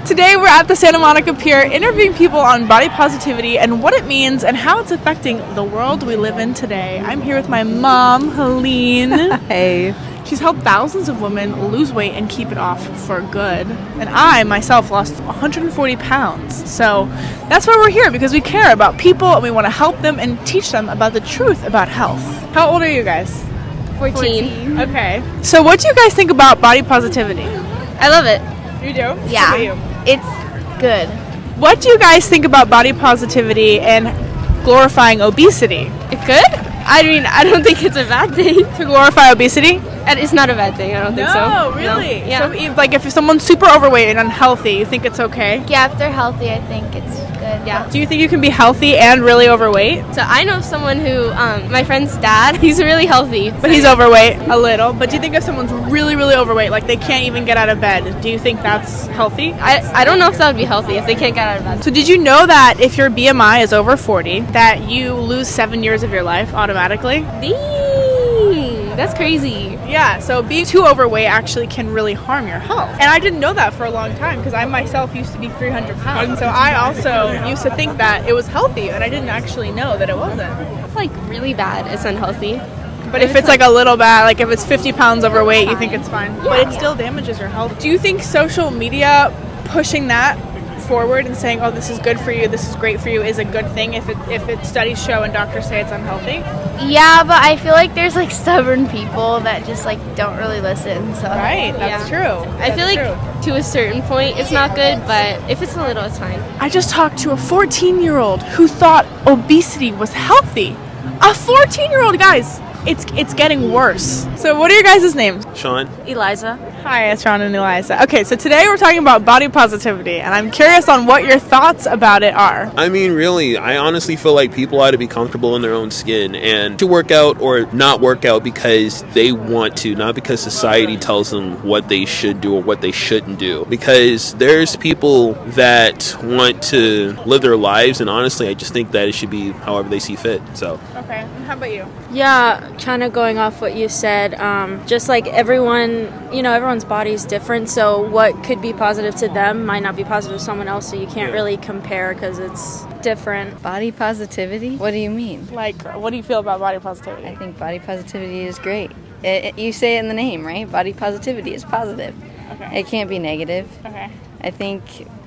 Today we're at the Santa Monica Pier interviewing people on body positivity and what it means and how it's affecting the world we live in today. I'm here with my mom, Helene. Hey. She's helped thousands of women lose weight and keep it off for good. And I, myself, lost 140 pounds. So that's why we're here, because we care about people and we want to help them and teach them about the truth about health. How old are you guys? 14. Okay. So what do you guys think about body positivity? I love it. You do? Yeah. What about you? It's good. What do you guys think about body positivity and glorifying obesity? It's good? I mean, I don't think it's a bad thing. To glorify obesity? And it's not a bad thing, I don't think so. No, really? No. Yeah. So, if someone's super overweight and unhealthy, you think it's okay? Yeah, if they're healthy, I think it's good. Yeah. Do you think you can be healthy and really overweight? So I know someone who, my friend's dad, he's really healthy. But he's overweight a little. But do you think if someone's really, really overweight, like they can't even get out of bed, do you think that's healthy? I don't know if that would be healthy if they can't get out of bed. So did you know that if your BMI is over 40, that you lose 7 years of your life automatically? Dang, that's crazy. Yeah, so being too overweight actually can really harm your health. And I didn't know that for a long time because I myself used to be 300 pounds. So I also used to think that it was healthy, and I didn't actually know that it wasn't. It's like really bad. It's unhealthy. But if it's like a little bad, like if it's 50 pounds overweight, you think it's fine. But it still damages your health. Do you think social media pushing that forward and saying, oh, this is good for you, this is great for you, is a good thing if it studies show and doctors say it's unhealthy? Yeah, but I feel like there's like stubborn people that just like don't really listen. So Right, that's true. I feel like to a certain point it's not good, but if it's a little, it's fine. I just talked to a 14-year-old who thought obesity was healthy. A 14-year-old, guys. It's getting worse. So what are your guys' names? Sean. Eliza. Hi, it's Sean and Eliza. Okay, so today we're talking about body positivity, and I'm curious on what your thoughts about it are. I mean, really, I honestly feel like people ought to be comfortable in their own skin and to work out or not work out because they want to, not because society tells them what they should do or what they shouldn't do. Because there's people that want to live their lives, and honestly, I just think that it should be however they see fit. So. Okay, and how about you? Yeah, kind of going off what you said, just like everyone's body is different, so what could be positive to them might not be positive to someone else, so you can't really compare because it's different. Body positivity? What do you mean? Like, what do you feel about body positivity? I think body positivity is great. You say it in the name, right? Body positivity is positive. Okay. It can't be negative. Okay. I think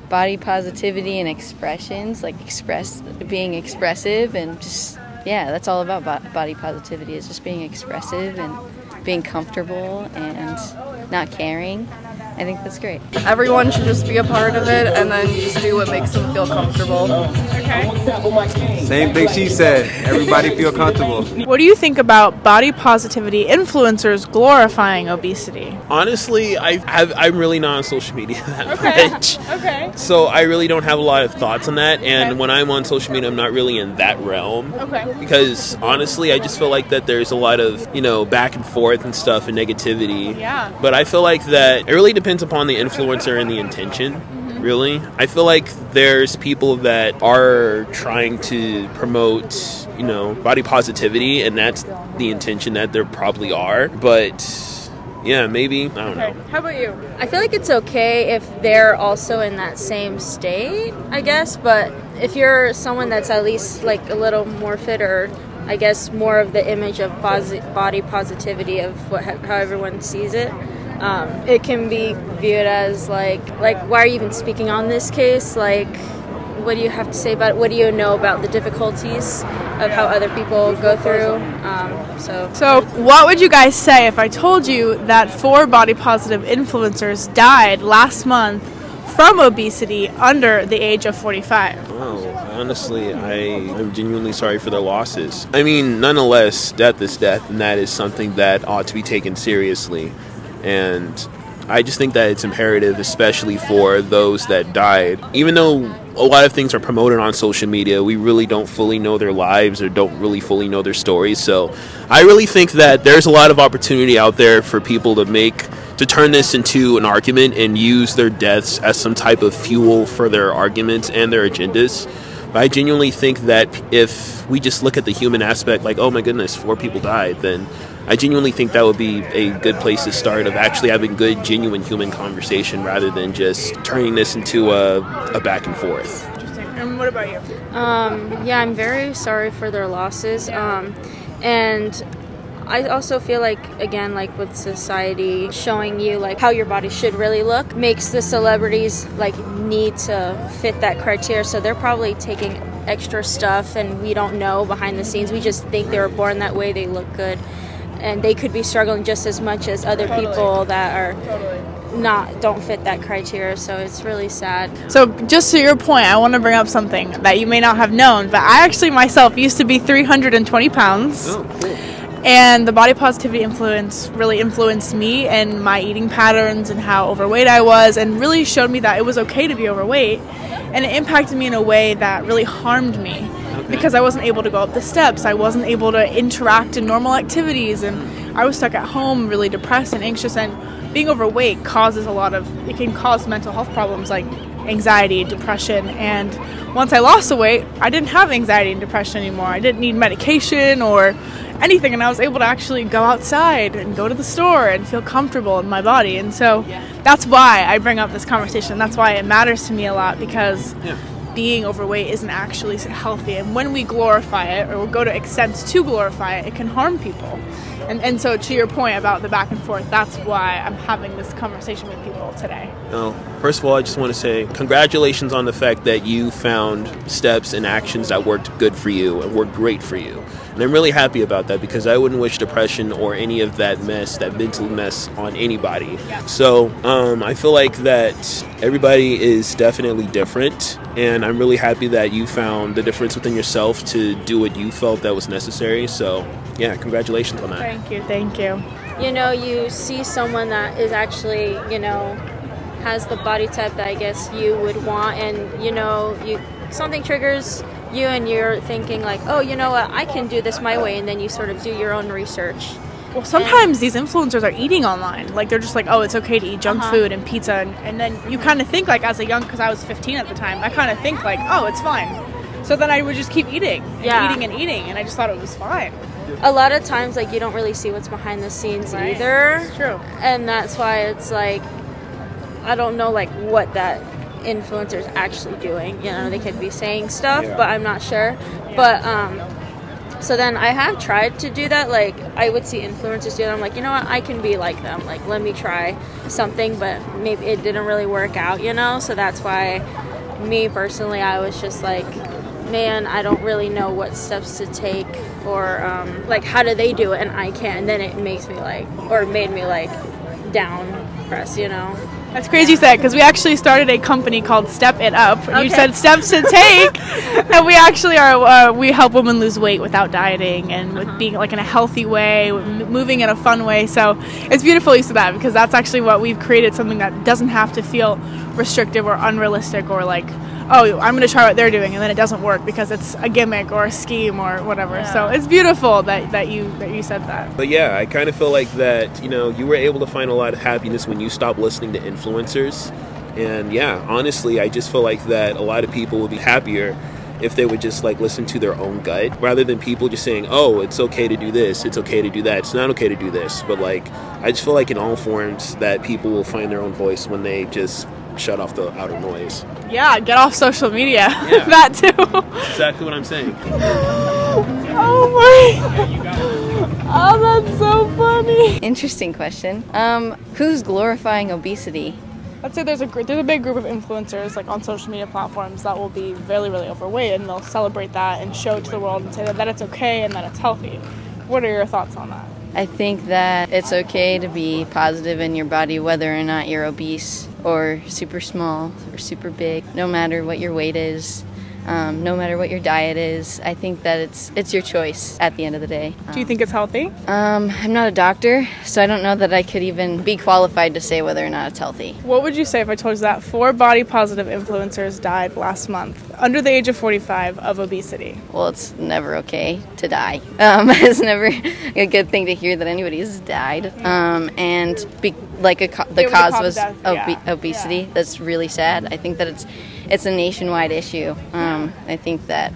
body positivity and expressions, like being expressive and just, yeah, that's all about body positivity, is just being expressive and being comfortable and not caring. I think that's great. Everyone should just be a part of it and then just do what makes them feel comfortable. Okay. Same thing she said. Everybody feel comfortable. What do you think about body positivity influencers glorifying obesity? Honestly, I'm really not on social media that much. Okay. So I really don't have a lot of thoughts on that. And when I'm on social media, I'm not really in that realm. Okay. Because honestly, I just feel like that there's a lot of, back and forth and stuff and negativity. Yeah. But I feel like that it really depends upon the influencer and the intention. Really, I feel like there's people that are trying to promote, body positivity, and that's the intention that there probably are. But yeah, maybe, I don't know. How about you? I feel like it's okay if they're also in that same state, I guess, but if you're someone that's at least like a little more fit, or I guess more of the image of body positivity of how everyone sees it, it can be viewed as like why are you even speaking on this case? Like, what do you have to say about it? What do you know about the difficulties of how other people go through? So what would you guys say if I told you that 4 body positive influencers died last month from obesity under the age of 45? Wow, honestly, I'm genuinely sorry for their losses. I mean, nonetheless, death is death, and that is something that ought to be taken seriously. And I just think that it's imperative, especially for those that died. Even though a lot of things are promoted on social media, we really don't fully know their lives or don't really fully know their stories. So I really think that there's a lot of opportunity out there for people to turn this into an argument and use their deaths as some type of fuel for their arguments and their agendas. But I genuinely think that if we just look at the human aspect, like, oh my goodness, 4 people died, then I genuinely think that would be a good place to start, of actually having good, genuine human conversation rather than just turning this into a back and forth. Interesting. And what about you? Yeah, I'm very sorry for their losses. And I also feel like, again, like with society showing you like how your body should really look makes the celebrities like need to fit that criteria. So they're probably taking extra stuff and we don't know behind the scenes. We just think they were born that way, they look good. And they could be struggling just as much as other people that are don't fit that criteria. So it's really sad. So just to your point, I want to bring up something that you may not have known, but I actually myself used to be 320 pounds. Oh, cool. And the body positivity influence really influenced me and my eating patterns and how overweight I was, and really showed me that it was okay to be overweight. And it impacted me in a way that really harmed me. Because I wasn't able to go up the steps, I wasn't able to interact in normal activities, and I was stuck at home really depressed and anxious. And being overweight it can cause mental health problems like anxiety, depression. And once I lost the weight, I didn't have anxiety and depression anymore. I didn't need medication or anything, and I was able to actually go outside and go to the store and feel comfortable in my body. And so that's why I bring up this conversation. That's why it matters to me a lot, because being overweight isn't actually healthy, and when we glorify it or go to extents to glorify it, it can harm people. And so to your point about the back and forth, that's why I'm having this conversation with people today. First of all, I just want to say congratulations on the fact that you found steps and actions that worked good for you and worked great for you. And I'm really happy about that, because I wouldn't wish depression or any of that mess, that mental mess, on anybody. So I feel like that everybody is definitely different, and I'm really happy that you found the difference within yourself to do what you felt that was necessary. So yeah, congratulations on that. Thank you. You know, you see someone that is actually, you know, has the body type that I guess you would want, and you know, something triggers you and you're thinking like, oh, you know what, I can do this my way, and then you sort of do your own research. Well, sometimes these influencers are eating online. Like, they're just like, oh, it's okay to eat junk food and pizza, and then you kind of think like, because I was 15 at the time, I kind of think like, oh, it's fine. So then I would just keep eating and eating, and I just thought it was fine. A lot of times, like, you don't really see what's behind the scenes either. It's true. And that's why it's like, I don't know like what that influencer's actually doing. You know, they could be saying stuff, but I'm not sure. But so then I have tried to do that. Like, I would see influencers do it. I'm like, you know what, I can be like them. Like, let me try something, but maybe it didn't really work out, you know? So that's why me personally, I was just like, man, I don't really know what steps to take, or like, how do they do it and I can't. And then it makes me like, or made me like down press, you know? That's crazy you said, because we actually started a company called Step It Up. And you said steps to take, and we actually are. We help women lose weight without dieting and with being like in a healthy way, moving in a fun way. So it's beautiful you said that, because that's actually what we've created, something that doesn't have to feel restrictive or unrealistic, or like, oh, I'm going to try what they're doing, and then it doesn't work because it's a gimmick or a scheme or whatever. So it's beautiful that you said that. But yeah, I kind of feel like that, you know, you were able to find a lot of happiness when you stopped listening to influencers. And yeah, honestly, I just feel like that a lot of people would be happier if they would just like listen to their own gut, rather than people just saying, oh, it's okay to do this, it's okay to do that, it's not okay to do this. But like, I just feel like in all forms that people will find their own voice when they just shut off the outer noise. Yeah, get off social media. Yeah. That too. Exactly what I'm saying. Oh my. Oh, that's so funny. Interesting question. Who's glorifying obesity? I'd say there's a big group of influencers like on social media platforms that will be really, really overweight, and they'll celebrate that and show it to the world and say that it's okay and that it's healthy. What are your thoughts on that? I think that it's okay to be positive in your body, whether or not you're obese or super small or super big, no matter what your weight is, no matter what your diet is. I think that it's your choice at the end of the day. Do you think it's healthy? I'm not a doctor, so I don't know that I could even be qualified to say whether or not it's healthy. What would you say if I told you that 4 body positive influencers died last month under the age of 45 of obesity? Well, it's never okay to die. It's never a good thing to hear that anybody has died. The cause was obesity. Yeah. That's really sad. I think that it's a nationwide issue. I think that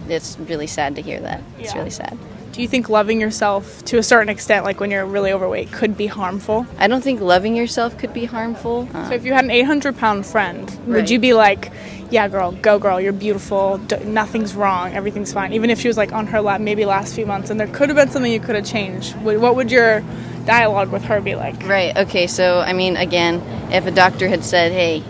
it's really sad to hear that. It's really sad. Do you think loving yourself to a certain extent, like when you're really overweight, could be harmful? I don't think loving yourself could be harmful. So if you had an 800-pound friend, would Right. you be like, yeah, girl, go girl, you're beautiful, nothing's wrong, everything's fine, even if she was like on her lap maybe last few months and there could have been something you could have changed? What would your dialogue with her be like? Right, okay, so I mean, again, if a doctor had said, hey,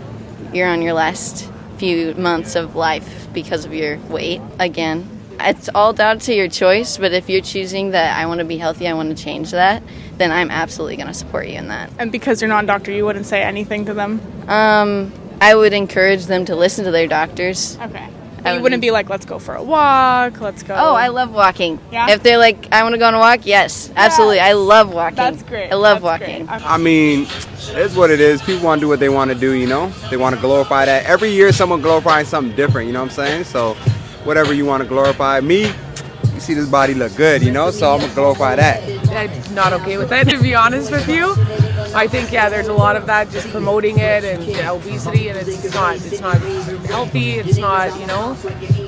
you're on your last few months of life because of your weight, again, it's all down to your choice, but if you're choosing that I want to be healthy, I want to change that, then I'm absolutely going to support you in that. And because you're not a doctor, you wouldn't say anything to them? I would encourage them to listen to their doctors. Okay. You wouldn't be like, let's go for a walk, let's go. Oh, I love walking. Yeah? If they're like, I want to go on a walk, yes, absolutely. I love walking. That's great. I love That's walking. great. I mean, it's what it is. People want to do what they want to do, you know? They want to glorify that. Every year someone glorifies something different, you know what I'm saying? So whatever you want to glorify. Me, you see this body look good, you know? So I'm going to glorify that. I'm not okay with it, to be honest with you. I think, yeah, there's a lot of that, just promoting it and obesity, and it's not healthy. It's not, you know,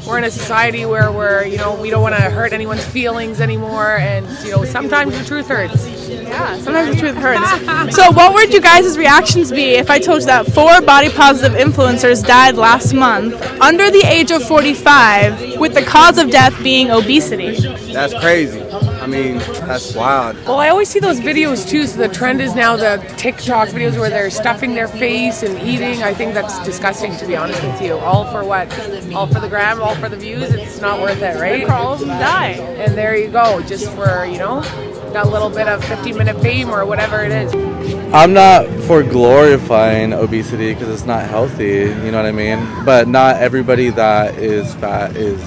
we're in a society where we don't want to hurt anyone's feelings anymore, and, you know, sometimes the truth hurts. Yeah, sometimes the truth hurts. So what would you guys' reactions be if I told you that 4 body positive influencers died last month under the age of 45 with the cause of death being obesity? That's crazy. I mean, that's wild. Well, I always see those videos too, so the trend is now the TikTok videos where they're stuffing their face and eating. I think that's disgusting, to be honest with you. All for what? All for the gram, all for the views? It's not worth it, right? All of them die. And there you go, just for, you know, that little bit of 15-minute fame or whatever it is. I'm not for glorifying obesity because it's not healthy, you know what I mean? But not everybody that is fat is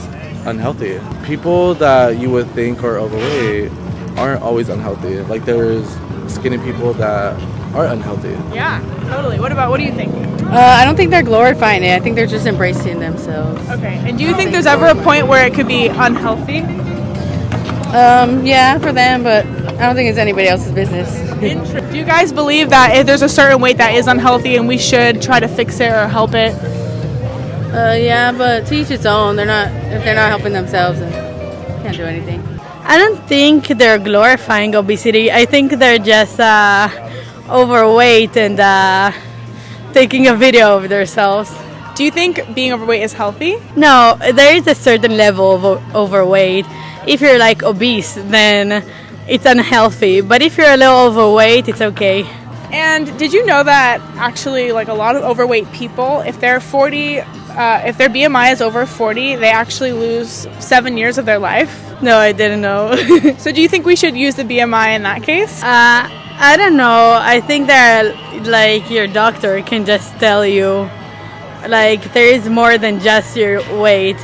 unhealthy. People that you would think are overweight aren't always unhealthy. Like there's skinny people that are unhealthy. Yeah, totally. What do you think? I don't think they're glorifying it. I think they're just embracing themselves. Okay. And do you think there's ever a point where it could be unhealthy? Yeah, for them, but I don't think it's anybody else's business. Do you guys believe that if there's a certain weight that is unhealthy and we should try to fix it or help it? Yeah, but to each its own. If they're not helping themselves, then can't do anything. I don't think they're glorifying obesity. I think they're just overweight and taking a video of themselves. Do you think being overweight is healthy? No, there is a certain level of overweight. If you're like obese, then it's unhealthy. But if you're a little overweight, it's okay. And did you know that actually, like a lot of overweight people, if they're 40, if their BMI is over 40, they actually lose 7 years of their life? No, I didn't know. So do you think we should use the BMI in that case? I don't know. I think that like your doctor can just tell you like there is more than just your weight.